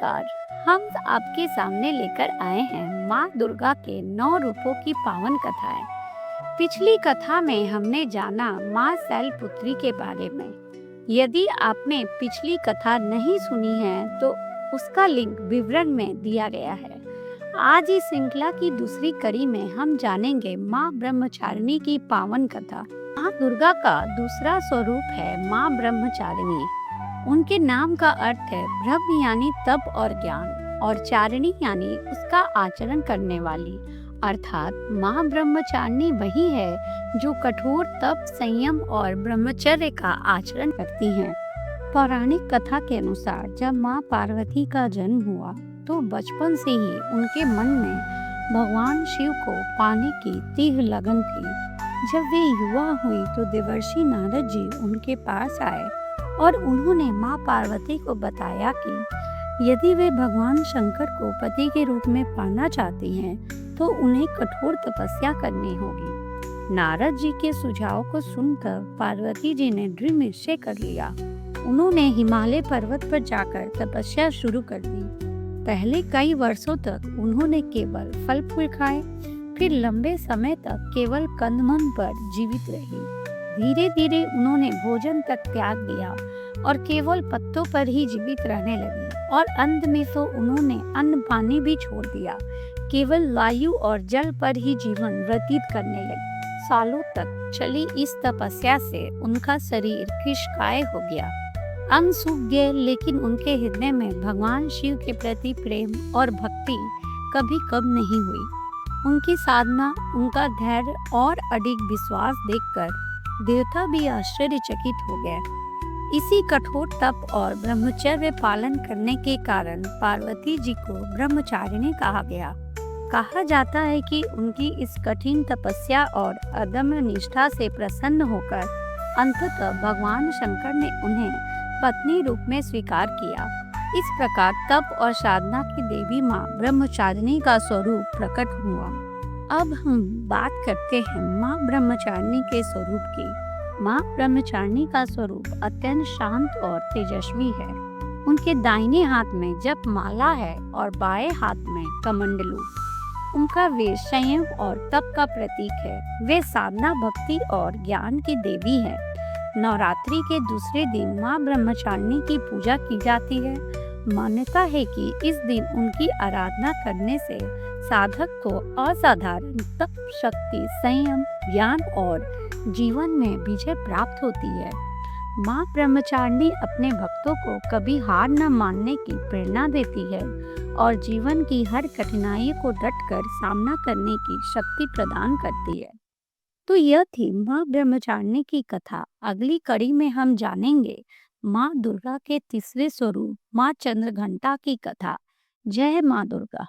नमस्कार। हम आपके सामने लेकर आए हैं माँ दुर्गा के 9 रूपों की पावन कथाएं। पिछली कथा में हमने जाना माँ शैलपुत्री के बारे में। यदि आपने पिछली कथा नहीं सुनी है तो उसका लिंक विवरण में दिया गया है। आज इस श्रृंखला की दूसरी कड़ी में हम जानेंगे माँ ब्रह्मचारिणी की पावन कथा। माँ दुर्गा का दूसरा स्वरूप है माँ ब्रह्मचारिणी। उनके नाम का अर्थ है ब्रह्म यानी तप और ज्ञान, और चारिणी यानी उसका आचरण करने वाली। अर्थात माँ ब्रह्मचारिणी वही है जो कठोर तप, संयम और ब्रह्मचर्य का आचरण करती हैं। पौराणिक कथा के अनुसार जब माँ पार्वती का जन्म हुआ तो बचपन से ही उनके मन में भगवान शिव को पाने की तीव्र लगन थी। जब वे युवा हुई तो देवर्षि नारद जी उनके पास आए और उन्होंने माँ पार्वती को बताया कि यदि वे भगवान शंकर को पति के रूप में पाना चाहती हैं तो उन्हें कठोर तपस्या करनी होगी। नारद जी के सुझाव को सुनकर पार्वती जी ने दृढ़ निश्चय कर लिया। उन्होंने हिमालय पर्वत पर जाकर तपस्या शुरू कर दी। पहले कई वर्षों तक उन्होंने केवल फल फूल खाए, फिर लंबे समय तक केवल कंदमूल पर जीवित रही। धीरे धीरे उन्होंने भोजन तक त्याग दिया और केवल पत्तों पर ही जीवित रहने लगी, और अंत में तो उन्होंने अन्न पानी भी छोड़ दिया, केवल वायु और जल पर ही जीवन व्यतीत करने लगी। सालों तक चली इस तपस्या से उनका शरीर क्षीणकाय हो गया, अंग सूख गए, लेकिन उनके हृदय में भगवान शिव के प्रति प्रेम और भक्ति कभी कम नहीं हुई। उनकी साधना, उनका धैर्य और अडिग विश्वास देखकर देवता भी आश्चर्यचकित हो गए। इसी कठोर तप और ब्रह्मचर्य पालन करने के कारण पार्वती जी को ब्रह्मचारिणी कहा गया। कहा जाता है कि उनकी इस कठिन तपस्या और अदम्य निष्ठा से प्रसन्न होकर अंततः भगवान शंकर ने उन्हें पत्नी रूप में स्वीकार किया। इस प्रकार तप और साधना की देवी माँ ब्रह्मचारिणी का स्वरूप प्रकट हुआ। अब हम बात करते हैं माँ ब्रह्मचारिणी के स्वरूप की। माँ ब्रह्मचारिणी का स्वरूप अत्यंत शांत और तेजस्वी है। उनके दाहिने हाथ में जप माला है और बाएं हाथ में कमंडलू। उनका वेश संयम और तप का प्रतीक है। वे साधना, भक्ति और ज्ञान की देवी है। नवरात्रि के दूसरे दिन माँ ब्रह्मचारिणी की पूजा की जाती है। मान्यता है कि इस दिन उनकी आराधना करने से साधक को असाधारण तप शक्ति, संयम, ज्ञान और जीवन में विजय प्राप्त होती है। माँ ब्रह्मचारिणी अपने भक्तों को कभी हार न मानने की प्रेरणा देती है और जीवन की हर कठिनाई को डटकर सामना करने की शक्ति प्रदान करती है। तो यह थी माँ ब्रह्मचारिणी की कथा। अगली कड़ी में हम जानेंगे माँ दुर्गा के तीसरे स्वरूप माँ चंद्रघंटा की कथा। जय माँ दुर्गा।